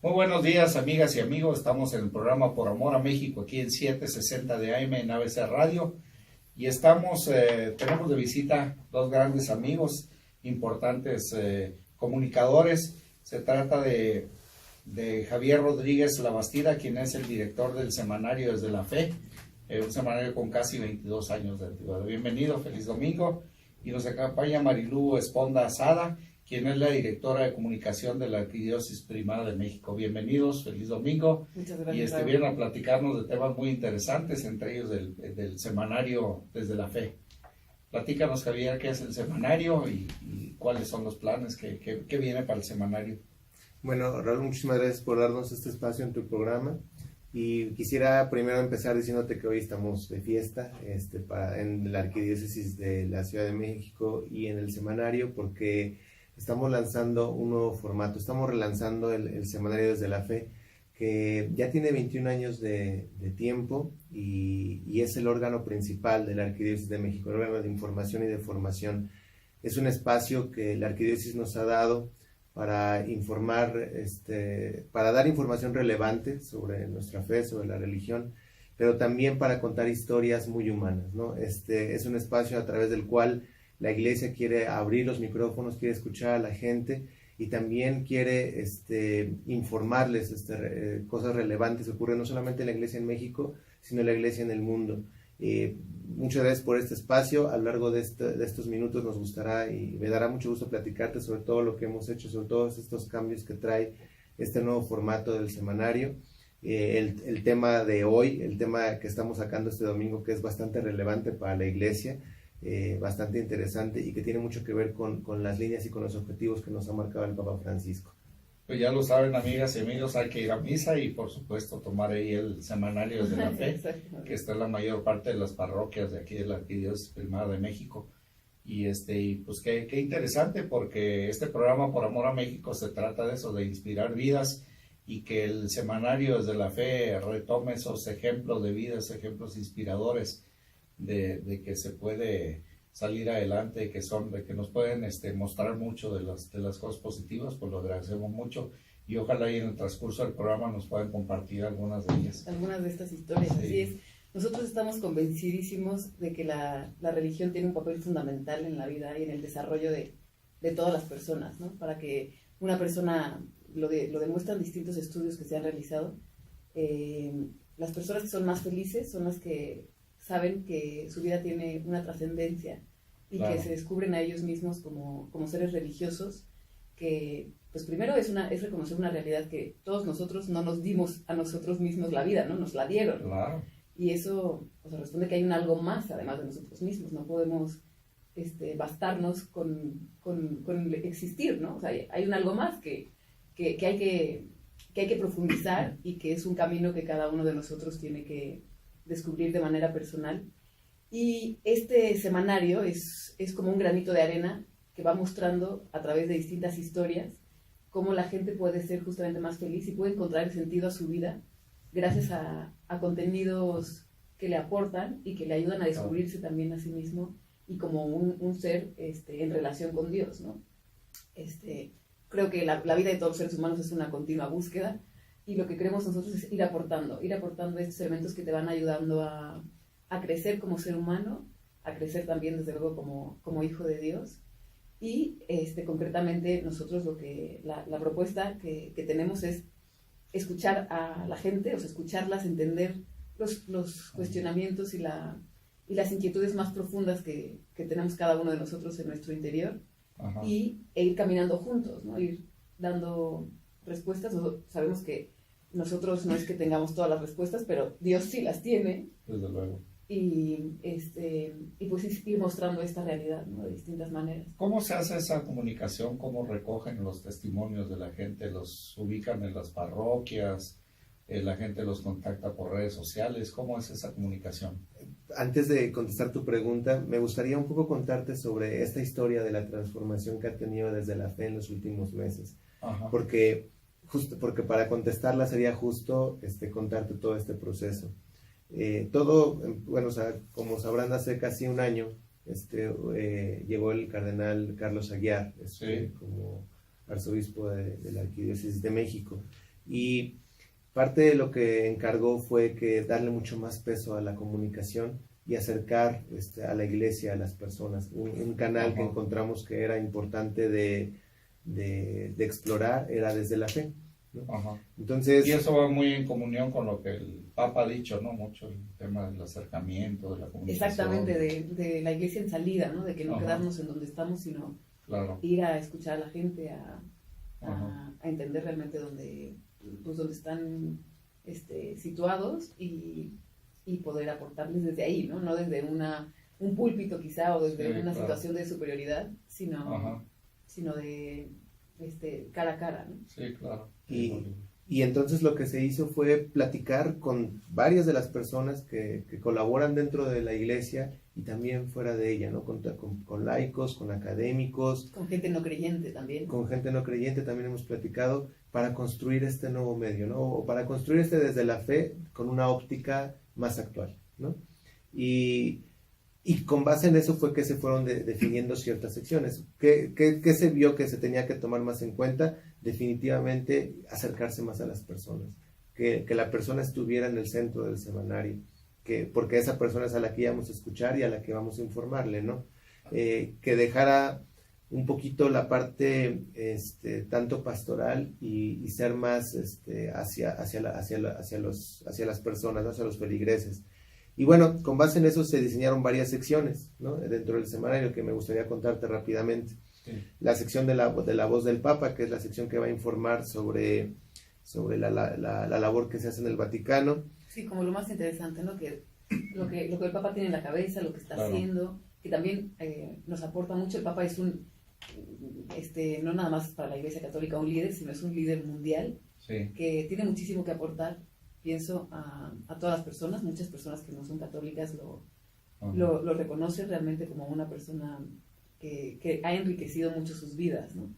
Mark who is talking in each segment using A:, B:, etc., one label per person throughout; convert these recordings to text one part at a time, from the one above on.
A: Muy buenos días, amigas y amigos. Estamos en el programa Por Amor a México, aquí en 760 de AM en ABC Radio. Y tenemos de visita dos grandes amigos, importantes comunicadores. Se trata de Javier Rodríguez Labastida, quien es el director del semanario Desde la Fe, un semanario con casi 22 años de antigüedad. Bienvenido, feliz domingo. Y nos acompaña Marilú Esponda Asada, quien es la directora de comunicación de la Arquidiócesis Primada de México. Bienvenidos, feliz domingo.
B: Muchas gracias.
A: Y vienen a platicarnos de temas muy interesantes, entre ellos del semanario Desde la Fe. Platícanos, Javier, qué es el semanario y cuáles son los planes, qué viene para el semanario.
C: Bueno, Raúl, muchísimas gracias por darnos este espacio en tu programa. Y quisiera primero empezar diciéndote que hoy estamos de fiesta en la Arquidiócesis de la Ciudad de México y en el semanario, porque estamos lanzando un nuevo formato. Estamos relanzando el semanario Desde la Fe, que ya tiene 21 años de tiempo y es el órgano principal de la Arquidiócesis de México, el órgano de información y de formación. Es un espacio que la Arquidiócesis nos ha dado para informar, para dar información relevante sobre nuestra fe, sobre la religión, pero también para contar historias muy humanas, ¿no? Es un espacio a través del cual la Iglesia quiere abrir los micrófonos, quiere escuchar a la gente y también quiere informarles cosas relevantes que ocurren no solamente en la Iglesia en México, sino en la Iglesia en el mundo. Muchas gracias por este espacio. A lo largo de estos minutos nos gustará y me dará mucho gusto platicarte sobre todo lo que hemos hecho, sobre todos estos cambios que trae este nuevo formato del semanario. El tema de hoy, el tema que estamos sacando este domingo, que es bastante relevante para la Iglesia, bastante interesante y que tiene mucho que ver con las líneas y con los objetivos que nos ha marcado el Papa Francisco.
A: Pues ya lo saben, amigas y amigos, hay que ir a misa y por supuesto tomar ahí el semanario Desde la Fe, que está en la mayor parte de las parroquias de aquí de la Arquidiócesis Primada de México. Y pues qué interesante, porque este programa Por Amor a México se trata de eso, de inspirar vidas, y que el semanario Desde la Fe retome esos ejemplos de vidas, ejemplos inspiradores de que se puede salir adelante, de que nos pueden mostrar mucho de las cosas positivas. Pues lo agradecemos mucho y ojalá y en el transcurso del programa nos puedan compartir algunas de ellas.
B: Algunas de estas historias,
A: Sí.
B: Así es. Nosotros estamos convencidísimos de que la religión tiene un papel fundamental en la vida y en el desarrollo de todas las personas, ¿no? Para que una persona, lo demuestran distintos estudios que se han realizado, las personas que son más felices son las que saben que su vida tiene una trascendencia y
A: Claro.
B: que se descubren a ellos mismos como seres religiosos, que pues primero es reconocer una realidad que todos nosotros no nos dimos a nosotros mismos la vida, ¿no? Nos la dieron.
A: Claro.
B: Y eso responde que hay un algo más además de nosotros mismos. No podemos bastarnos con existir, ¿no? O sea, hay un algo más que hay que profundizar y que es un camino que cada uno de nosotros tiene que descubrir de manera personal. Y este semanario es como un granito de arena que va mostrando a través de distintas historias cómo la gente puede ser justamente más feliz y puede encontrar el sentido a su vida gracias a contenidos que le aportan y que le ayudan a descubrirse también a sí mismo y como un ser en relación con Dios, ¿no? Creo que la vida de todos los seres humanos es una continua búsqueda y lo que queremos nosotros es ir aportando estos elementos que te van ayudando a crecer como ser humano, a crecer también desde luego como hijo de Dios. Y concretamente nosotros la propuesta que tenemos es escuchar a la gente, o sea, escucharlas, entender los cuestionamientos y las inquietudes más profundas que tenemos cada uno de nosotros en nuestro interior. Ajá. E ir caminando juntos, ¿no? Ir dando respuestas. Sabemos que nosotros no es que tengamos todas las respuestas, pero Dios sí las tiene.
A: Desde luego.
B: Y pues ir mostrando esta realidad, ¿no? De distintas maneras.
A: ¿Cómo se hace esa comunicación? ¿Cómo recogen los testimonios de la gente? ¿Los ubican en las parroquias? ¿La gente los contacta por redes sociales? ¿Cómo es esa comunicación?
C: Antes de contestar tu pregunta, me gustaría un poco contarte sobre esta historia de la transformación que ha tenido Desde la Fe en los últimos meses.
A: Ajá.
C: Porque para contestarla sería justo contarte todo este proceso. Como sabrán, hace casi un año llegó el cardenal Carlos Aguiar,
A: Sí.
C: como arzobispo de la Arquidiócesis de México. Y parte de lo que encargó fue que darle mucho más peso a la comunicación y acercar a la iglesia a las personas. Un canal
A: Ajá.
C: que encontramos que era importante de explorar era desde la fe, ¿no?
A: Ajá.
C: Entonces,
A: Y eso va muy en comunión con lo que el Papa ha dicho, ¿no? Mucho el tema del acercamiento, de la comunicación.
B: Exactamente, de la iglesia en salida, ¿no? De que no
A: Ajá.
B: quedarnos en donde estamos, sino
A: Claro.
B: ir a escuchar a la gente, a
A: Ajá.
B: entender realmente dónde están situados y poder aportarles desde ahí, ¿no? No desde un púlpito quizá o desde
A: Sí,
B: una
A: claro.
B: situación de superioridad,
A: Ajá.
B: sino de cara a cara, ¿no?
A: Sí, claro.
C: y entonces lo que se hizo fue platicar con varias de las personas que colaboran dentro de la iglesia y también fuera de ella, ¿no? Con laicos, con académicos,
B: Con gente no creyente también.
C: con gente no creyente también hemos platicado para construir este nuevo medio, ¿no? O para construir desde la fe con una óptica más actual, ¿no? Y con base en eso fue que se fueron definiendo ciertas secciones. ¿Qué se vio que se tenía que tomar más en cuenta? Definitivamente acercarse más a las personas, que la persona estuviera en el centro del semanario, porque esa persona es a la que íbamos a escuchar y a la que vamos a informarle, ¿no? Que dejara un poquito la parte tanto pastoral y ser más hacia las personas, ¿no? Hacia los feligreses. Y bueno, con base en eso se diseñaron varias secciones, ¿no? Dentro del semanario que me gustaría contarte rápidamente.
A: Sí.
C: La sección de la voz del Papa, que es la sección que va a informar sobre la labor que se hace en el Vaticano.
B: Sí, como lo más interesante, ¿no? Lo que el Papa tiene en la cabeza, lo que está
A: Claro.
B: haciendo, que también nos aporta mucho. El Papa es no nada más para la Iglesia Católica un líder, sino es un líder mundial
A: Sí.
B: que tiene muchísimo que aportar, pienso, a todas las personas. Muchas personas que no son católicas
A: Ajá.
B: lo reconocen realmente como una persona que ha enriquecido mucho sus vidas, ¿no?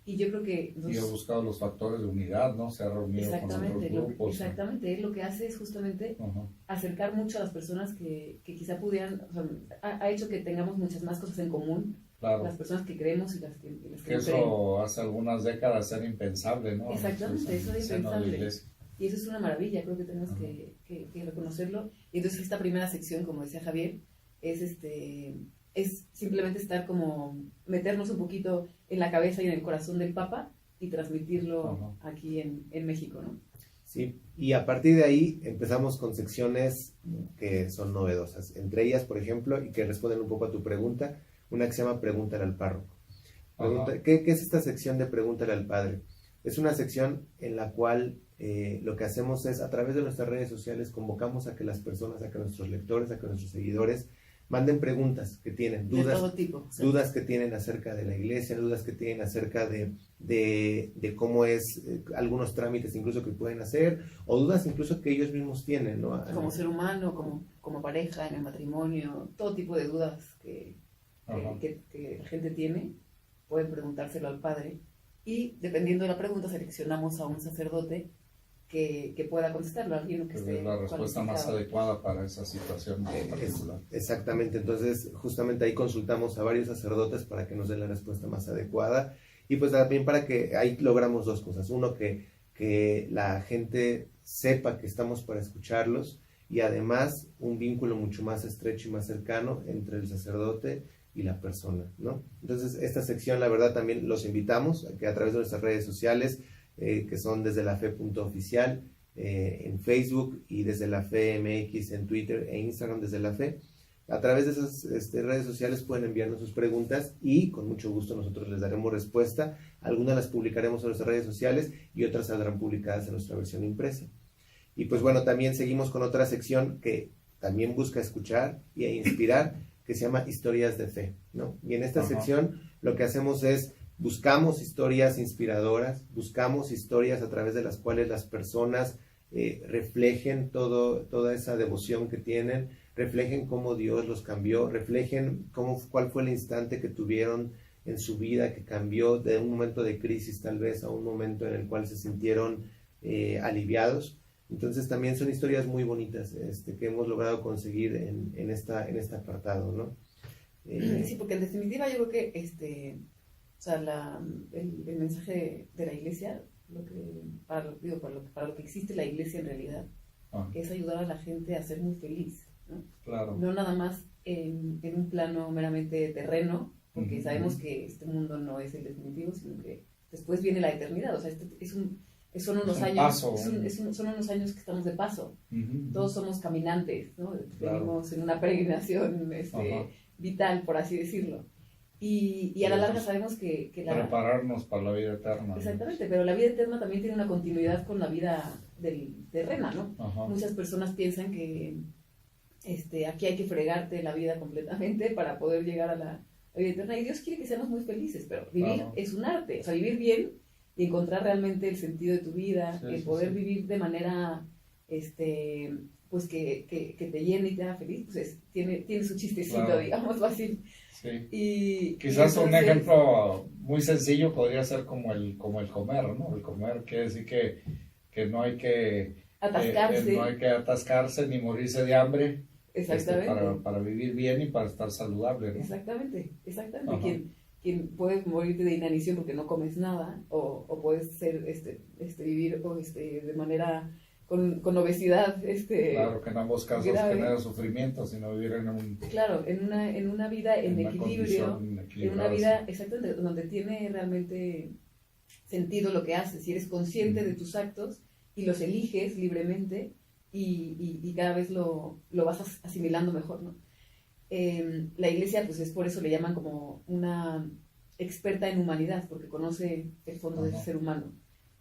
B: Y yo creo que...
A: Y ha buscado los factores de unidad, ¿no? Se ha reunido con
B: Exactamente,
A: otros grupos.
B: exactamente, él lo que hace es justamente
A: Ajá.
B: acercar mucho a las personas que quizá pudieran, o sea, ha hecho que tengamos muchas más cosas en común,
A: Claro.
B: las personas que creemos y las que
A: Que
B: no creen.
A: eso hace algunas décadas era impensable, ¿no?
B: Exactamente, eso
A: En el
B: es
A: seno de la
B: impensable.
A: iglesia.
B: Y eso es una maravilla, creo que tenemos
A: Ajá.
B: que reconocerlo. Y entonces esta primera sección, como decía Javier, es simplemente estar como, meternos un poquito en la cabeza y en el corazón del Papa y transmitirlo
A: Ajá.
B: aquí en México, ¿no?
C: Sí, y a partir de ahí empezamos con secciones que son novedosas. Entre ellas, por ejemplo, y que responden un poco a tu pregunta, una que se llama Pregúntale al párroco.
A: Ajá.
C: ¿Qué es esta sección de Pregúntale al Padre? Es una sección en la cual lo que hacemos es, a través de nuestras redes sociales, convocamos a que las personas, a que nuestros lectores, a que nuestros seguidores manden preguntas que tienen,
B: De todo tipo. O sea,
C: dudas que tienen acerca de la iglesia, dudas que tienen acerca de cómo es algunos trámites incluso que pueden hacer, o dudas incluso que ellos mismos tienen, ¿no?
B: como ser humano, como pareja, en el matrimonio, todo tipo de dudas
A: Ajá.
B: que la gente tiene, pueden preguntárselo al Padre. Y dependiendo de la pregunta, seleccionamos a un sacerdote que pueda contestarlo, alguien que
A: Que
B: esté
A: es la respuesta más
B: cualificado.
A: adecuada para esa situación en particular.
C: Exactamente, entonces justamente ahí consultamos a varios sacerdotes para que nos den la respuesta más adecuada y pues también para que ahí logramos dos cosas. Uno, que la gente sepa que estamos para escucharlos y además un vínculo mucho más estrecho y más cercano entre el sacerdote y la persona, ¿no? Entonces esta sección, la verdad, también los invitamos a que a través de nuestras redes sociales, que son desde la fe.oficial, en Facebook y desde la Fe MX en Twitter e Instagram desde la Fe. A través de esas redes sociales pueden enviarnos sus preguntas y con mucho gusto nosotros les daremos respuesta. Algunas las publicaremos en nuestras redes sociales y otras saldrán publicadas en nuestra versión impresa. Y pues bueno, también seguimos con otra sección que también busca escuchar e inspirar, que se llama Historias de Fe, ¿no? Y en esta sección lo que hacemos es buscamos historias inspiradoras, buscamos historias a través de las cuales las personas reflejen toda esa devoción que tienen, reflejen cómo Dios los cambió, reflejen cuál fue el instante que tuvieron en su vida que cambió de un momento de crisis tal vez a un momento en el cual se sintieron aliviados. Entonces también son historias muy bonitas que hemos logrado conseguir en este apartado, ¿no?
B: Sí, porque en definitiva yo creo que o sea, el mensaje de la iglesia, para lo que existe la iglesia en realidad, es ayudar a la gente a ser muy feliz, ¿no?
A: Claro.
B: No nada más en un plano meramente terreno, porque sabemos que este mundo no es el definitivo, sino que después viene la eternidad. O sea, son unos años que estamos de paso. Todos somos caminantes, ¿no? Venimos en una peregrinación vital, por así decirlo. Y a la larga sabemos que
A: prepararnos para la vida eterna.
B: Exactamente, pero la vida eterna también tiene una continuidad con la vida terrena, ¿no? Muchas personas piensan que aquí hay que fregarte la vida completamente para poder llegar a la vida eterna, y Dios quiere que seamos muy felices, pero vivir es un arte. O sea, vivir bien y encontrar realmente el sentido de tu vida, el poder vivir de manera pues que te llene y te haga feliz, pues tiene su chistecito, digamos así.
A: Sí. Y quizás un ejemplo muy sencillo podría ser como el comer, ¿no? El comer quiere decir que no hay que atascarse ni morirse de hambre.
B: Exactamente.
A: Para vivir bien y para estar saludable, ¿no?
B: Exactamente. Quien puede morirte de inanición porque no comes nada, o puedes ser vivir de manera con obesidad.
A: Claro, que en ambos casos genera sufrimiento, sino vivir en
B: una vida en equilibrio, en una vida exactamente donde tiene realmente sentido lo que haces, y eres consciente de tus actos y los eliges libremente, y cada vez lo vas asimilando mejor, ¿no? La iglesia, pues es por eso le llaman como una experta en humanidad, porque conoce el fondo del ser humano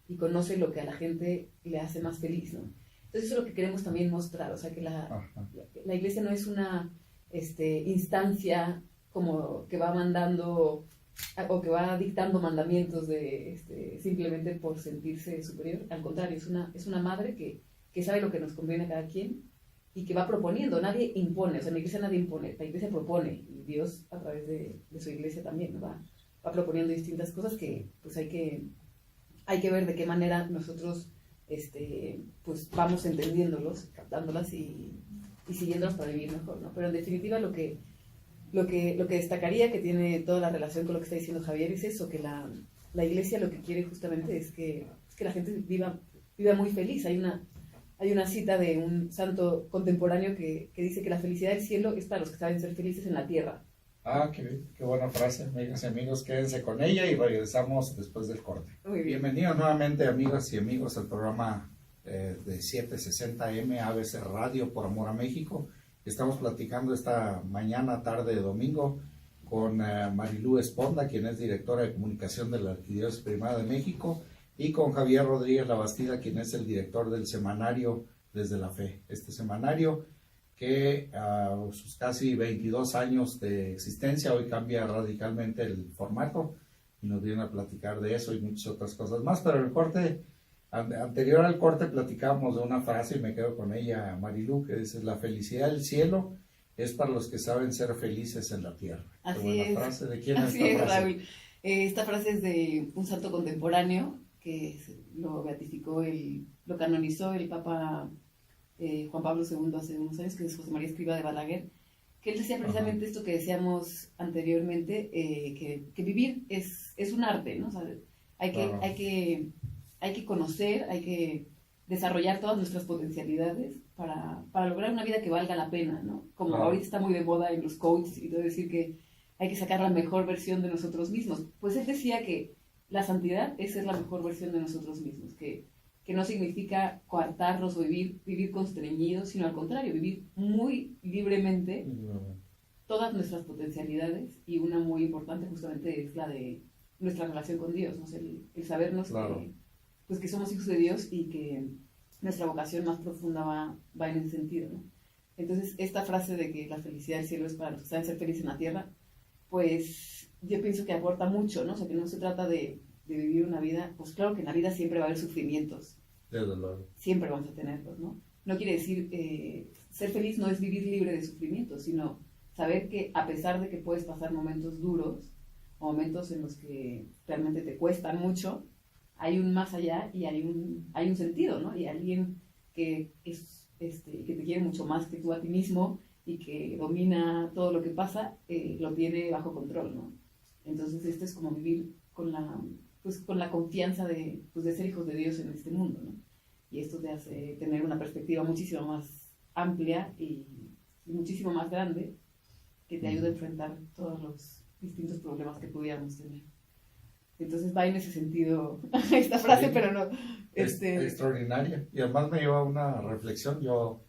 B: y conoce lo que a la gente le hace más feliz, ¿no? Entonces eso es lo que queremos también mostrar, o sea, que la iglesia no es una instancia como que va mandando o que va dictando mandamientos simplemente por sentirse superior. Al contrario, es una madre que sabe lo que nos conviene a cada quien y que va proponiendo. Nadie impone, o sea, en la iglesia nadie impone, la iglesia propone, y Dios a través de su iglesia también va proponiendo distintas cosas que pues hay que ver de qué manera nosotros pues vamos entendiéndolos, captándolas y siguiéndolas para vivir mejor, ¿no? Pero en definitiva lo que destacaría, que tiene toda la relación con lo que está diciendo Javier, es eso, que la iglesia lo que quiere justamente es que la gente viva muy feliz. Hay una cita de un santo contemporáneo que dice que la felicidad del cielo es para los que saben ser felices en la tierra.
A: Qué buena frase, amigas y amigos, quédense con ella y regresamos después del corte.
B: Muy bien.
A: Bienvenidos nuevamente, amigas y amigos, al programa de 760M ABC Radio por Amor a México. Estamos platicando esta tarde de domingo con Marilú Esponda, quien es directora de comunicación de la Arquidiócesis Primada de México, y con Javier Rodríguez Labastida, quien es el director del semanario Desde la Fe. Este semanario que a sus casi 22 años de existencia hoy cambia radicalmente el formato, y nos vienen a platicar de eso y muchas otras cosas más. Pero el corte, anterior al corte, platicábamos de una frase y me quedo con ella, Marilú, que dice: la felicidad del cielo es para los que saben ser felices en la tierra.
B: Así
A: Qué buena
B: es.
A: frase. ¿De quién
B: Así
A: es esta frase?
B: Raúl. Esta frase es de un santo contemporáneo que lo beatificó, lo canonizó el Papa Juan Pablo II hace unos años, que es José María Escrivá de Balaguer, que él decía precisamente esto que decíamos anteriormente, que vivir es un arte, ¿no? O sea, hay que conocer, hay que desarrollar todas nuestras potencialidades para lograr una vida que valga la pena, ¿no? Como ahorita está muy de moda en los coaches y todo, decir que hay que sacar la mejor versión de nosotros mismos. Pues él decía que la santidad es ser la mejor versión de nosotros mismos, que no significa coartarnos o vivir constreñidos, sino al contrario, vivir muy libremente todas nuestras potencialidades, y una muy importante justamente es la de nuestra relación con Dios, ¿no? El sabernos que somos hijos de Dios y que nuestra vocación más profunda va en ese sentido, ¿no? Entonces, esta frase de que la felicidad del cielo es para los que saben ser felices en la tierra, pues yo pienso que aporta mucho, ¿no? O sea, que no se trata de vivir una vida, pues claro que en la vida siempre va a haber sufrimientos.
A: Desde luego.
B: Siempre vamos a tenerlos, ¿no? No quiere decir, ser feliz no es vivir libre de sufrimientos, sino saber que a pesar de que puedes pasar momentos duros, o momentos en los que realmente te cuestan mucho, hay un más allá y hay un sentido, ¿no? Y alguien que te quiere mucho más que tú a ti mismo, y que domina todo lo que pasa, lo tiene bajo control, ¿no? Entonces esto es como vivir con la confianza de ser hijos de Dios en este mundo, ¿no? Y esto te hace tener una perspectiva muchísimo más amplia y muchísimo más grande, que te ayuda a enfrentar todos los distintos problemas que pudiéramos tener. Entonces va en ese sentido esta frase, sí, pero no...
A: Es extraordinaria. Y además me lleva a una reflexión. Yo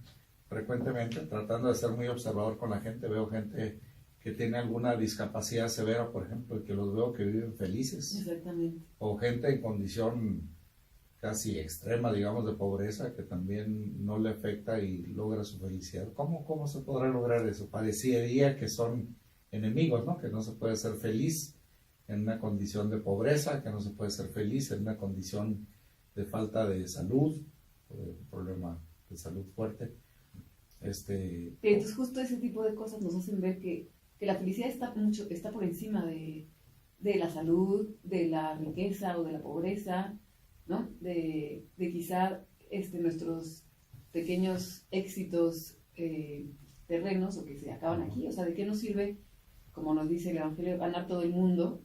A: frecuentemente, tratando de ser muy observador con la gente, veo gente que tiene alguna discapacidad severa, por ejemplo, y que los veo que viven felices.
B: Exactamente.
A: O gente en condición casi extrema, digamos, de pobreza, que también no le afecta y logra su felicidad. ¿Cómo se podrá lograr eso? Parecería que son enemigos, ¿no? Que no se puede ser feliz en una condición de pobreza, que no se puede ser feliz en una condición de falta de salud, o de un problema de salud fuerte.
B: Entonces justo ese tipo de cosas nos hacen ver que la felicidad está por encima de la salud, de la riqueza o de la pobreza, ¿no? De quizá nuestros pequeños éxitos terrenos o que se acaban aquí. O sea, ¿de qué nos sirve, como nos dice el Evangelio, ganar todo el mundo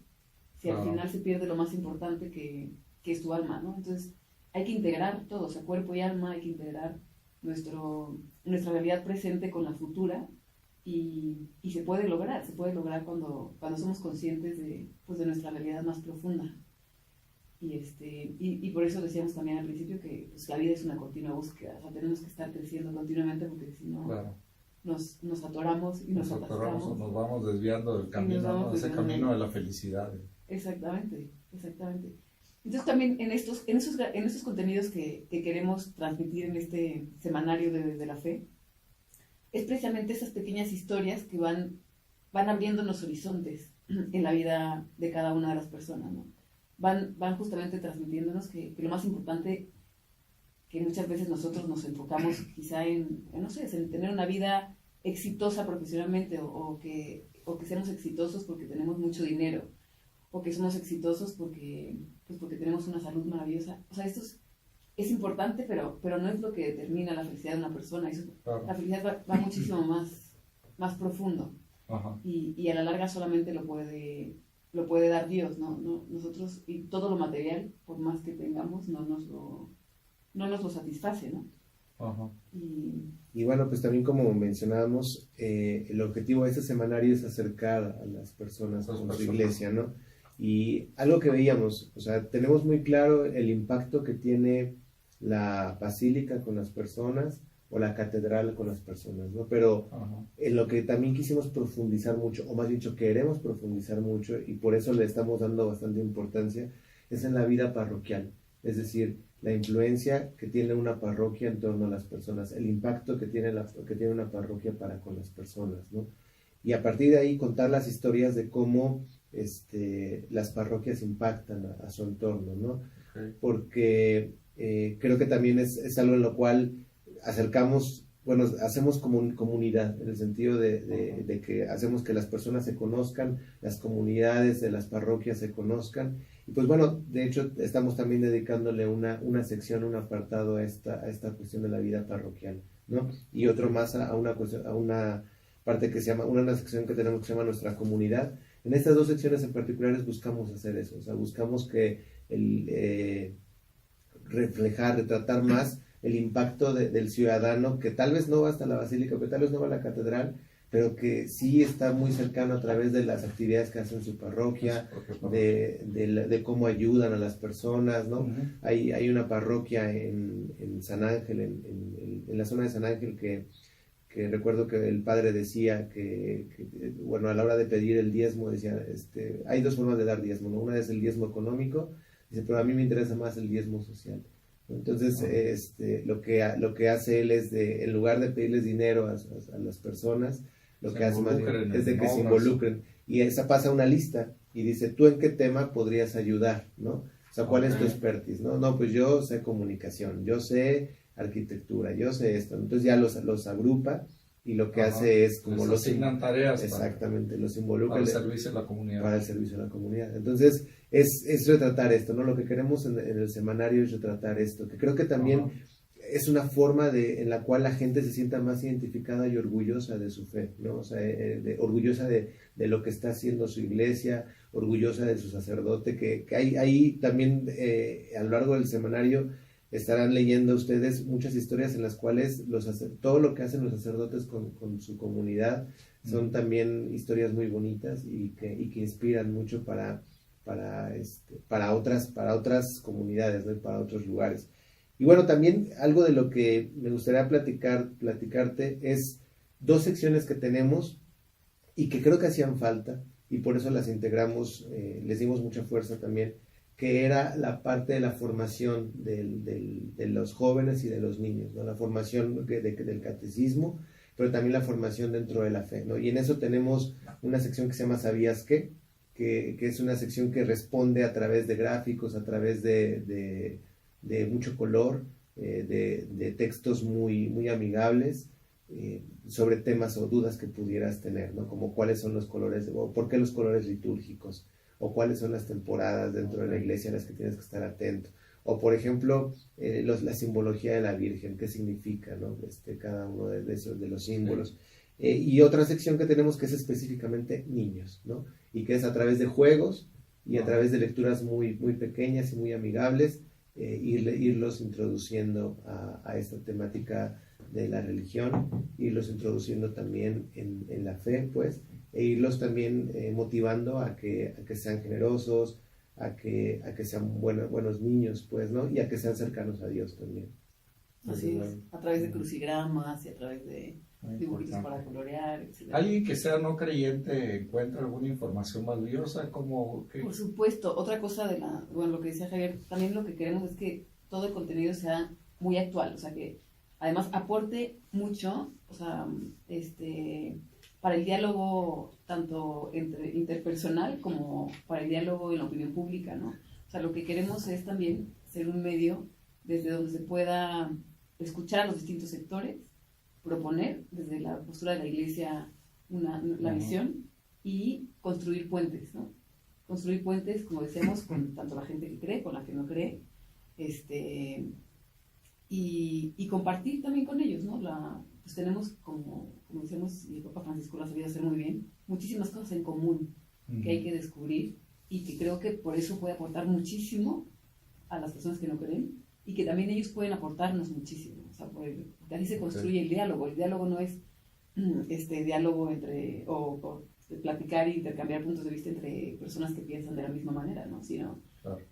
B: si al final se pierde lo más importante que es tu alma, ¿no? Entonces hay que integrar todo, o sea, cuerpo y alma, hay que integrar nuestra realidad presente con la futura, y se puede lograr cuando somos conscientes de nuestra realidad más profunda. Y por eso decíamos también al principio que la vida es una continua búsqueda, o sea, tenemos que estar creciendo continuamente, porque si no, claro, nos atoramos y nos
A: atascamos, o nos vamos desviando del camino, ¿no? Ese camino de la felicidad.
B: Exactamente. Entonces también en esos contenidos que queremos transmitir en este semanario de la fe, es precisamente esas pequeñas historias que van abriéndonos horizontes en la vida de cada una de las personas, ¿no? Van justamente transmitiéndonos que lo más importante, que muchas veces nosotros nos enfocamos quizá en tener una vida exitosa profesionalmente, o que seamos exitosos porque tenemos mucho dinero, o que somos exitosos porque tenemos una salud maravillosa. O sea, esto es importante, pero no es lo que determina la felicidad de una persona. Claro. La felicidad va muchísimo más profundo.
A: Ajá.
B: Y a la larga solamente lo puede dar Dios, ¿no? Nosotros, y todo lo material, por más que tengamos, no nos lo satisface, ¿no?
A: Ajá.
C: Y bueno, pues también, como mencionábamos, el objetivo de este semanario es acercar a las personas con su iglesia, ¿no? Y algo que veíamos, o sea, tenemos muy claro el impacto que tiene la basílica con las personas, o la catedral con las personas, ¿no? Pero en lo que también quisimos profundizar mucho, o más dicho, queremos profundizar mucho, y por eso le estamos dando bastante importancia, es en la vida parroquial. Es decir, la influencia que tiene una parroquia en torno a las personas, el impacto que tiene una parroquia para con las personas, ¿no? Y a partir de ahí contar las historias de cómo las parroquias impactan a su entorno, ¿no?
A: Okay.
C: Porque creo que también es algo en lo cual hacemos comunidad, en el sentido de que hacemos que las personas se conozcan, las comunidades de las parroquias se conozcan. Y pues bueno, de hecho estamos también dedicándole una sección, un apartado a esta cuestión de la vida parroquial, ¿no? Y otro más a una parte que se llama, una sección que tenemos que se llama Nuestra Comunidad. En estas dos secciones en particulares buscamos hacer eso, o sea, buscamos que retratar más el impacto del ciudadano, que tal vez no va hasta la basílica, que tal vez no va a la catedral, pero que sí está muy cercano a través de las actividades que hacen su parroquia, de cómo ayudan a las personas, ¿no? Uh-huh. Hay una parroquia en San Ángel, en la zona de San Ángel, que recuerdo que el padre decía que bueno, a la hora de pedir el diezmo, decía, hay dos formas de dar diezmo, ¿no? Una es el diezmo económico, dice, pero a mí me interesa más el diezmo social. Entonces, lo que hace él es en lugar de pedirles dinero a las personas, lo que hace más bien es de que se involucren. Y esa pasa una lista y dice, ¿tú en qué tema podrías ayudar, no? O sea, ¿cuál es tu expertise, no? No, pues yo sé comunicación, yo sé arquitectura, yo sé esto. Entonces ya los agrupa, y lo que hace es como
A: los asignan tareas.
C: Exactamente, los involucra.
A: Para el servicio de la comunidad.
C: Para el servicio de la comunidad. Entonces, es retratar esto, ¿no? Lo que queremos en el semanario es retratar esto, que creo que también es una forma en la cual la gente se sienta más identificada y orgullosa de su fe, ¿no? O sea, orgullosa de lo que está haciendo su iglesia, orgullosa de su sacerdote, que ahí también a lo largo del semanario estarán leyendo ustedes muchas historias en las cuales todo lo que hacen los sacerdotes con su comunidad son también historias muy bonitas y que inspiran mucho para otras comunidades, ¿no? Y para otros lugares. Y bueno, también algo de lo que me gustaría platicarte es 2 secciones que tenemos y que creo que hacían falta y por eso las integramos, les dimos mucha fuerza también, que era la parte de la formación de los jóvenes y de los niños, ¿no? La formación del catecismo, pero también la formación dentro de la fe, ¿no? Y en eso tenemos una sección que se llama ¿Sabías qué? Que es una sección que responde a través de gráficos, a través de mucho color, de textos muy, muy amigables, sobre temas o dudas que pudieras tener, ¿no? Como cuáles son los colores, o por qué los colores litúrgicos, o cuáles son las temporadas dentro de la iglesia a las que tienes que estar atento. O por ejemplo, la simbología de la Virgen, qué significa, ¿no? Cada uno de los símbolos. Y otra sección que tenemos que es específicamente niños, ¿no? Y que es a través de juegos y a través de lecturas muy, muy pequeñas y muy amigables, irlos introduciendo a esta temática de la religión, irlos introduciendo también en la fe, pues, e irlos también motivando a que sean generosos, a que sean buenos niños, pues, ¿no? Y a que sean cercanos a Dios también.
B: Así es, a través de crucigramas y a través de dibujitos para colorear, etc.
A: ¿Alguien que sea no creyente encuentra alguna información valiosa?
B: Por supuesto, otra cosa lo que decía Javier, también lo que queremos es que todo el contenido sea muy actual, o sea, que además aporte mucho, o sea, para el diálogo tanto interpersonal como para el diálogo en la opinión pública, ¿no? O sea, lo que queremos es también ser un medio desde donde se pueda escuchar a los distintos sectores, proponer desde la postura de la iglesia la visión y construir puentes, ¿no? Construir puentes, como decíamos, con tanto la gente que cree, con la que no cree, y compartir también con ellos, ¿no? Pues tenemos, como decíamos, y el Papa Francisco lo ha sabido hacer muy bien, muchísimas cosas en común que hay que descubrir y que creo que por eso puede aportar muchísimo a las personas que no creen y que también ellos pueden aportarnos muchísimo, o sea, porque así se construye el diálogo no es diálogo entre, o platicar e intercambiar puntos de vista entre personas que piensan de la misma manera, ¿no? Sino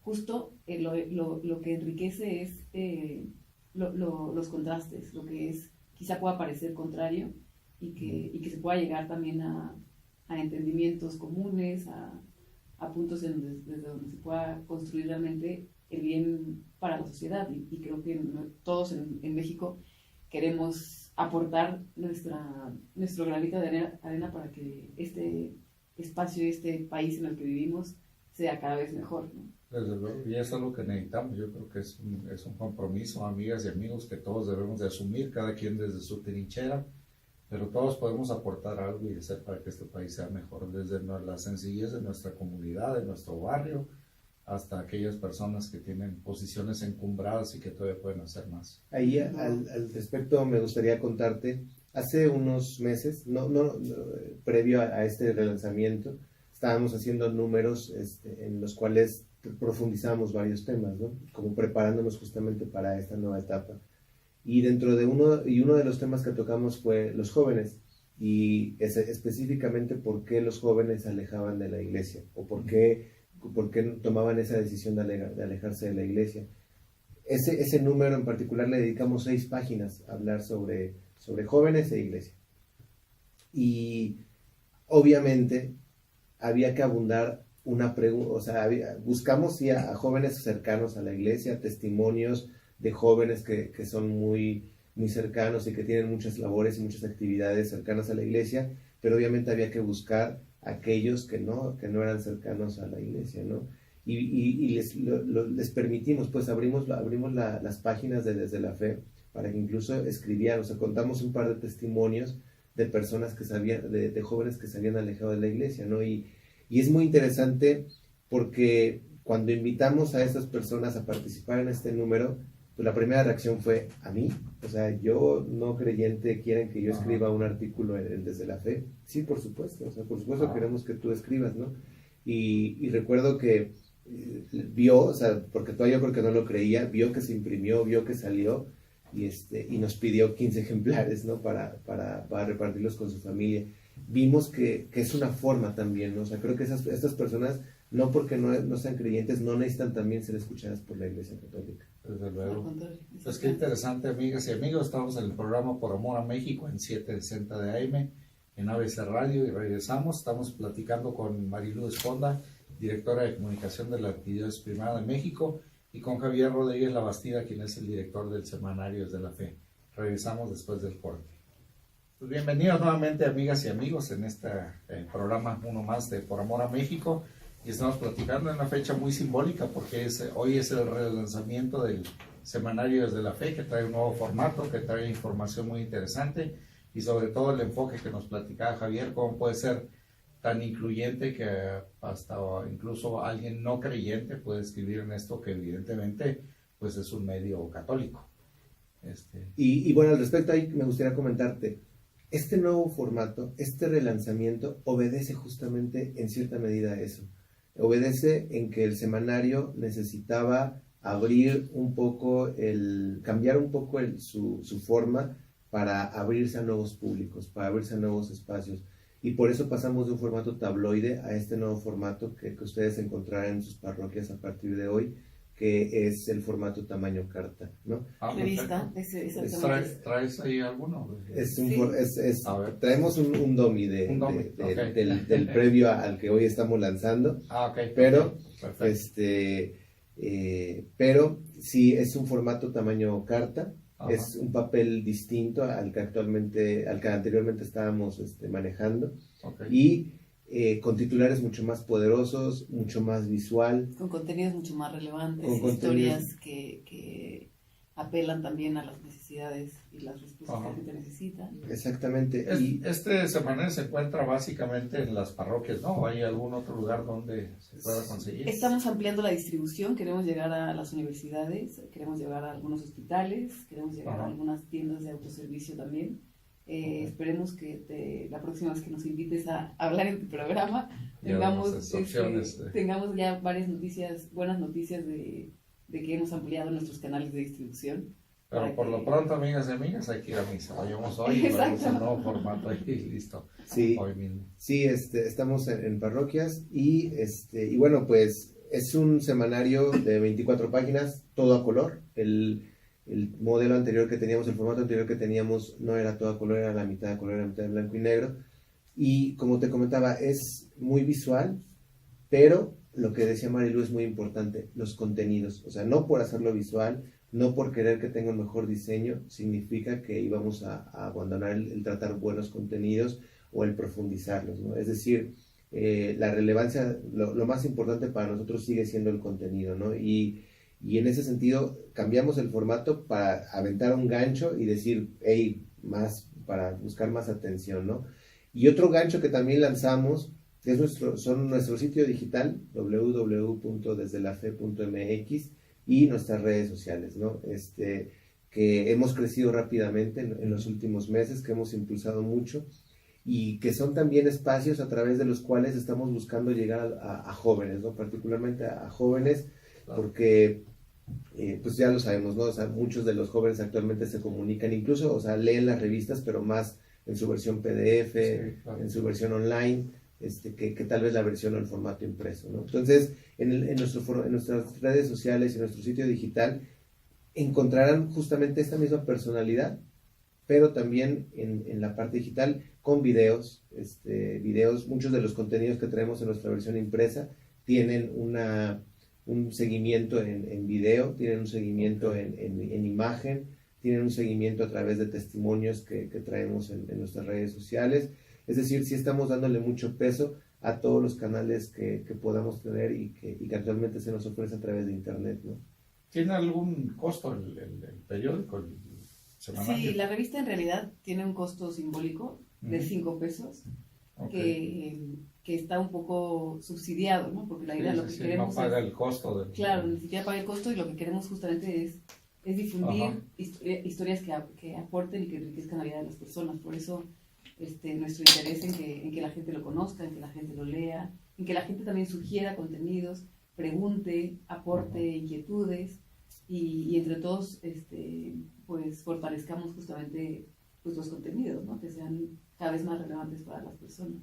B: justo lo que enriquece es los contrastes, lo que es quizá pueda parecer contrario y que se pueda llegar también a entendimientos comunes, a puntos desde donde se pueda construir realmente el bien para la sociedad y creo que todos en México queremos aportar nuestro granito de arena para que este espacio, este país en el que vivimos sea cada vez mejor, ¿no?
A: Desde luego, y eso es lo que necesitamos. Yo creo que es un compromiso, amigas y amigos, que todos debemos de asumir, cada quien desde su trinchera, pero todos podemos aportar algo y hacer para que este país sea mejor, desde la sencillez de nuestra comunidad, de nuestro barrio, hasta aquellas personas que tienen posiciones encumbradas y que todavía pueden hacer más.
C: Ahí al respecto me gustaría contarte, hace unos meses, previo a este relanzamiento, estábamos haciendo números en los cuales profundizamos varios temas, ¿no? Como preparándonos justamente para esta nueva etapa. Y dentro de uno de los temas que tocamos fue los jóvenes, y específicamente por qué los jóvenes se alejaban de la iglesia, o por qué tomaban esa decisión de alejarse de la iglesia. Ese número en particular le dedicamos 6 páginas a hablar sobre jóvenes e iglesia. Y obviamente había que abundar una pregunta, o sea, buscamos sí, a jóvenes cercanos a la iglesia, testimonios de jóvenes que son muy, muy cercanos y que tienen muchas labores y muchas actividades cercanas a la iglesia, pero obviamente había que buscar a aquellos que no eran cercanos a la iglesia, ¿no? Y les permitimos, pues abrimos las páginas de Desde la Fe para que incluso escribieran, o sea, contamos un par de testimonios de personas de jóvenes que se habían alejado de la iglesia, ¿no? Y es muy interesante porque cuando invitamos a estas personas a participar en este número, pues la primera reacción fue a mí. O sea, yo no creyente, quieren que yo escriba un artículo en Desde la Fe. Sí, por supuesto, o sea, por supuesto queremos que tú escribas, ¿no? Y recuerdo que vio, o sea, porque todavía yo creo que no lo creía, vio que se imprimió, vio que salió y nos pidió 15 ejemplares, ¿no? Para repartirlos con su familia. Vimos que es una forma también, ¿no? O sea, creo que estas personas, no porque no sean creyentes, no necesitan también ser escuchadas por la Iglesia Católica.
A: Desde luego. Pues qué interesante, amigas y amigos. Estamos en el programa Por Amor a México en 760 de AM, en ABC Radio, y regresamos. Estamos platicando con Marilú Esponda, directora de comunicación de la Arquidiócesis Primada de México, y con Javier Rodríguez Labastida, quien es el director del semanario Desde la Fe. Regresamos después del corte. Pues bienvenidos nuevamente, amigas y amigos, en este programa, uno más de Por Amor a México. Y estamos platicando en una fecha muy simbólica, porque hoy es el relanzamiento del semanario Desde la Fe, que trae un nuevo formato, que trae información muy interesante, y sobre todo el enfoque que nos platicaba Javier, cómo puede ser tan incluyente que hasta incluso alguien no creyente puede escribir en esto, que evidentemente pues es un medio católico.
C: Y bueno, al respecto ahí me gustaría comentarte, este nuevo formato, este relanzamiento obedece justamente en cierta medida a eso. Obedece en que el semanario necesitaba abrir un poco, cambiar un poco su forma para abrirse a nuevos públicos, para abrirse a nuevos espacios. Y por eso pasamos de un formato tabloide a este nuevo formato que ustedes encontrarán en sus parroquias a partir de hoy, que es el formato tamaño carta, ¿no?
B: Revista,
A: ¿Traes ahí alguno?
C: Traemos un dummy del previo al que hoy estamos lanzando, pero pero sí es un formato tamaño carta. Ajá. Es un papel distinto al que anteriormente estábamos manejando, y con titulares mucho más poderosos, mucho más visual,
B: con contenidos mucho más relevantes, historias que apelan también a las necesidades y las respuestas que la gente necesita.
C: Exactamente.
A: Este semanario se encuentra básicamente en las parroquias, ¿no? ¿Hay algún otro lugar donde se pueda conseguir?
B: Estamos ampliando la distribución, queremos llegar a las universidades, queremos llegar a algunos hospitales, queremos llegar a algunas tiendas de autoservicio también. Esperemos que la próxima vez que nos invites a hablar en tu programa tengamos ya varias buenas noticias de que hemos ampliado nuestros canales de distribución.
A: Pero por lo pronto, amigas y amigas, hay que ir a misa. Vayamos hoy y vamos a un nuevo formato ahí, listo.
C: Sí,
A: hoy mismo.
C: Sí, estamos en parroquias y bueno, pues es un semanario de 24 páginas, todo a color. El modelo anterior que teníamos, el formato anterior que teníamos no era todo a color, era la mitad a color, era la mitad de blanco y negro. Y como te comentaba, es muy visual, pero lo que decía Marilu es muy importante, los contenidos. O sea, no por hacerlo visual, no por querer que tenga un mejor diseño, significa que íbamos a abandonar el tratar buenos contenidos o el profundizarlos, ¿no? Es decir, la relevancia, lo más importante para nosotros sigue siendo el contenido, ¿no? Y en ese sentido cambiamos el formato para aventar un gancho y decir, hey, más, para buscar más atención, ¿no? Y otro gancho que también lanzamos es nuestro sitio digital, www.desdelafe.mx, y nuestras redes sociales, ¿no? Que hemos crecido rápidamente en los últimos meses, que hemos impulsado mucho, y que son también espacios a través de los cuales estamos buscando llegar a jóvenes, ¿no? Particularmente a jóvenes, porque pues ya lo sabemos, ¿no? O sea, muchos de los jóvenes actualmente se comunican, incluso, o sea, leen las revistas, pero más en su versión PDF, en su versión online, que tal vez la versión o el formato impreso, ¿no? Entonces, en nuestras redes sociales y en nuestro sitio digital encontrarán justamente esta misma personalidad, pero también en la parte digital con videos, muchos de los contenidos que traemos en nuestra versión impresa tienen un seguimiento en video, tienen un seguimiento en imagen, tienen un seguimiento a través de testimonios que traemos en nuestras redes sociales. Es decir, sí estamos dándole mucho peso a todos los canales que podamos tener y que actualmente se nos ofrece a través de internet, ¿no?
A: ¿Tiene algún costo el periódico, el semanario?
B: Sí, la revista en realidad tiene un costo simbólico de 5 pesos, que está un poco subsidiado, ¿no? Porque la idea, lo que queremos
A: no paga el costo.
B: Claro, ni siquiera paga el costo, y lo que queremos justamente es es difundir historias que aporten y que enriquezcan la vida de las personas. Por eso nuestro interés en que la gente lo conozca, en que la gente lo lea, en que la gente también sugiera contenidos, pregunte, aporte inquietudes y entre todos pues fortalezcamos justamente pues, los contenidos, ¿no? Que sean cada vez más relevantes para las personas,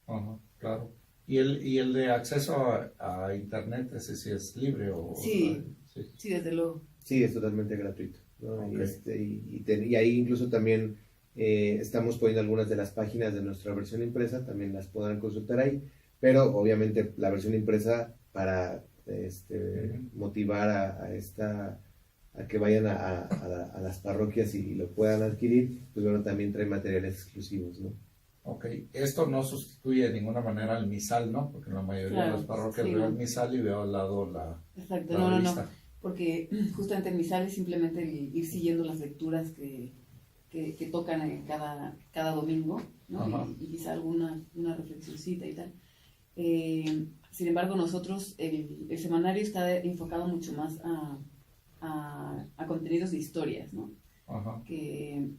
B: ¿no?
A: Claro. ¿Y el de acceso a internet, ese sí es libre?
B: Sí, desde luego.
C: Sí, es totalmente gratuito, ¿no?
A: Okay.
C: Y ahí incluso también estamos poniendo algunas de las páginas de nuestra versión impresa, también las podrán consultar ahí, pero obviamente la versión impresa para motivar a que vayan a las parroquias y lo puedan adquirir, pues bueno, también trae materiales exclusivos, ¿no?
A: Ok, esto no sustituye de ninguna manera el misal, ¿no? Porque en la mayoría de las parroquias veo el misal y veo al lado la
B: Exacto,
A: la
B: no, porque justamente el misal es simplemente el ir siguiendo las lecturas que tocan cada domingo, ¿no? Y quizá una reflexioncita y tal. Sin embargo, nosotros, el semanario está enfocado mucho más a contenidos de historias, ¿no? Que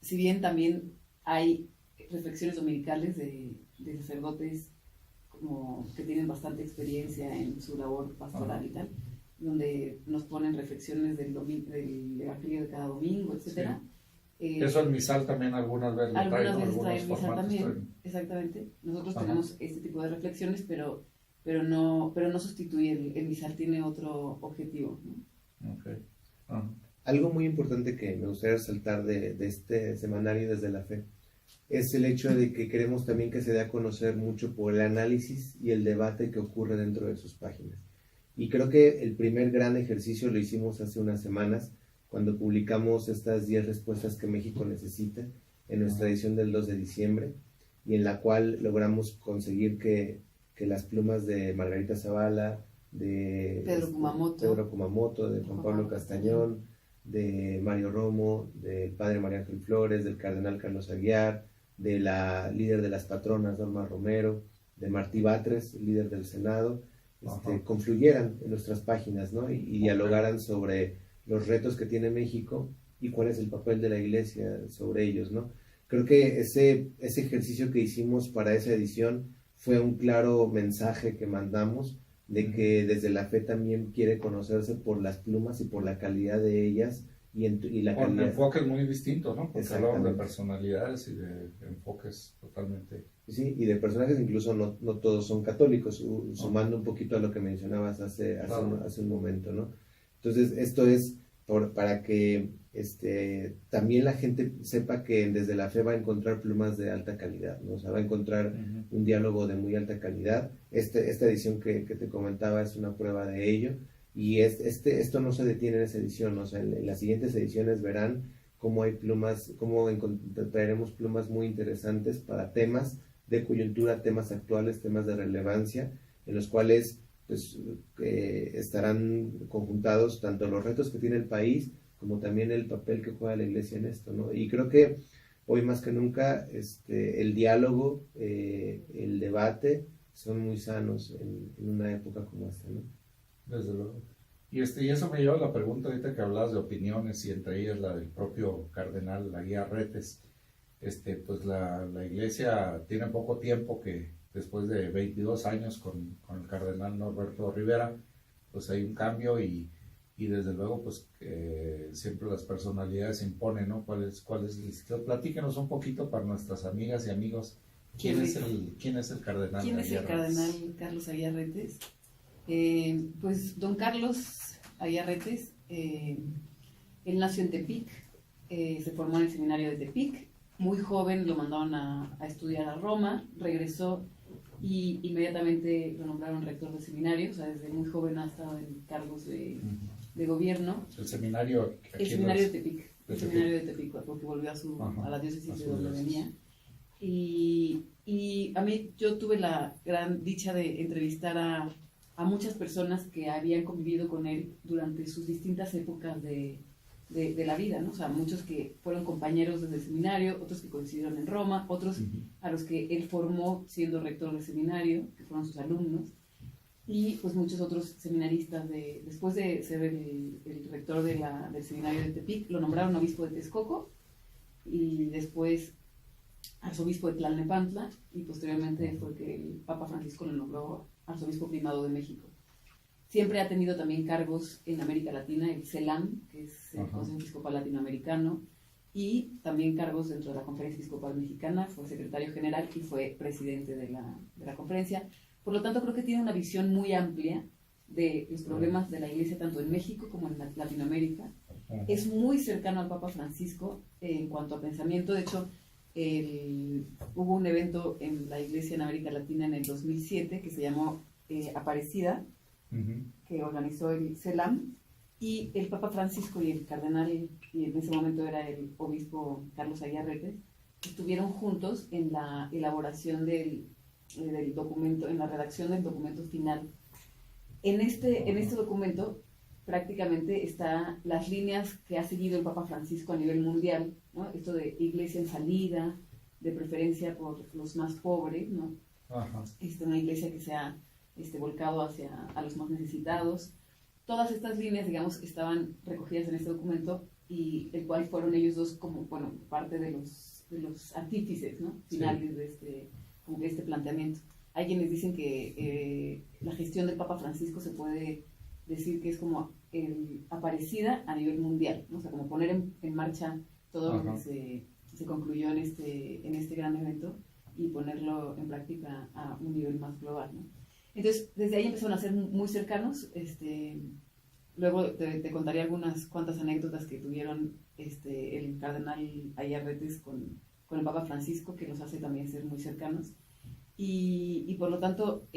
B: si bien también hay reflexiones dominicales de sacerdotes como que tienen bastante experiencia en su labor pastoral y tal, donde nos ponen reflexiones del Evangelio de cada domingo, etcétera.
A: Sí. Eso el misal también algunas veces lo trae,
B: algunas veces trae el misal también, exactamente. Nosotros tenemos este tipo de reflexiones, pero no sustituye el misal, tiene otro objetivo, ¿no?
A: Okay.
C: Algo muy importante que me gustaría resaltar de este semanario Desde la Fe es el hecho de que queremos también que se dé a conocer mucho por el análisis y el debate que ocurre dentro de sus páginas. Y creo que el primer gran ejercicio lo hicimos hace unas semanas, cuando publicamos estas 10 respuestas que México necesita en nuestra edición del 2 de diciembre, y en la cual logramos conseguir que las plumas de Margarita Zavala, de
B: Pedro
C: Kumamoto, de Juan Pablo Castañón, de Mario Romo, del padre María Ángel Flores, del cardenal Carlos Aguiar, de la líder de las patronas, Norma Romero, de Martí Batres, líder del Senado, confluyeran en nuestras páginas, ¿no? Y dialogaran sobre los retos que tiene México y cuál es el papel de la Iglesia sobre ellos, ¿no? Creo que ese ejercicio que hicimos para esa edición fue un claro mensaje que mandamos de que Desde la Fe también quiere conocerse por las plumas y por la calidad de ellas y la
A: con
C: calidad.
A: enfoques muy distintos, ¿no? Porque hablamos de personalidades y de enfoques totalmente.
C: Sí, y de personajes incluso no todos son católicos, sumando un poquito a lo que mencionabas hace un momento, ¿no? Entonces, esto es para que también la gente sepa que Desde la Fe va a encontrar plumas de alta calidad, ¿no? O sea, va a encontrar un diálogo de muy alta calidad. Esta edición que te comentaba es una prueba de ello, y esto no se detiene en esa edición, o sea, en las siguientes ediciones verán cómo hay plumas, cómo traeremos plumas muy interesantes para temas de coyuntura, temas actuales, temas de relevancia, en los cuales pues estarán conjuntados tanto los retos que tiene el país como también el papel que juega la Iglesia en esto, ¿no? Y creo que hoy más que nunca el diálogo, el debate son muy sanos en una época como esta, ¿no?
A: Desde luego. Y eso me lleva a la pregunta ahorita que hablabas de opiniones, y entre ellas la del propio cardenal Aguiar Retes. Pues la Iglesia tiene poco tiempo que después de 22 años con el cardenal Norberto Rivera, pues hay un cambio y desde luego pues siempre las personalidades imponen, ¿no? ¿Cuál es Platíquenos un poquito para nuestras amigas y amigos. ¿Quién es el cardenal?
B: ¿Quién es el cardenal Carlos Aguiar Retes? Pues don Carlos Aguiar Retes, él nació en Tepic, se formó en el seminario de Tepic. Muy joven lo mandaron a estudiar a Roma, regresó y inmediatamente lo nombraron rector del seminario. O sea, desde muy joven ha estado en cargos de gobierno.
A: El seminario
B: de Tepic. El seminario de Tepic, porque volvió a la diócesis de donde venía. Y a mí, yo tuve la gran dicha de entrevistar a muchas personas que habían convivido con él durante sus distintas épocas de la vida, ¿no? O sea, muchos que fueron compañeros desde el seminario, otros que coincidieron en Roma, otros a los que él formó siendo rector del seminario, que fueron sus alumnos. y pues muchos otros seminaristas. Después de ser el rector del seminario de Tepic, lo nombraron obispo de Texcoco y después arzobispo de Tlalnepantla, y posteriormente fue que el Papa Francisco lo nombró arzobispo primado de México. Siempre ha tenido también cargos en América Latina, el CELAM, que es el Consejo Episcopal Latinoamericano, y también cargos dentro de la Conferencia Episcopal Mexicana. Fue secretario general y fue presidente de la conferencia. Por lo tanto, creo que tiene una visión muy amplia de los problemas de la Iglesia, tanto en México como en Latinoamérica. Es muy cercano al Papa Francisco en cuanto a pensamiento. De hecho, hubo un evento en la Iglesia en América Latina en el 2007 que se llamó Aparecida, que organizó el CELAM, y el Papa Francisco y el cardenal, y en ese momento era el obispo Carlos Ayarrete, estuvieron juntos en la elaboración del documento, en la redacción del documento final. En este documento prácticamente están las líneas que ha seguido el Papa Francisco a nivel mundial, ¿no? Esto de iglesia en salida, de preferencia por los más pobres, ¿no? Una iglesia que sea volcado a los más necesitados. Todas estas líneas, digamos, estaban recogidas en este documento, y el cual fueron ellos dos como, bueno, parte de los artífices, ¿no? Finales de este planteamiento. Hay quienes dicen que la gestión del Papa Francisco se puede decir que es como Aparecida a nivel mundial, ¿no? O sea, como poner en marcha todo lo que se concluyó en este gran evento y ponerlo en práctica a un nivel más global, ¿no? Entonces, desde ahí empezaron a ser muy cercanos. Luego te contaré algunas cuantas anécdotas que tuvieron el cardenal Ayarretes con el Papa Francisco, que los hace también ser muy cercanos. Y por lo tanto,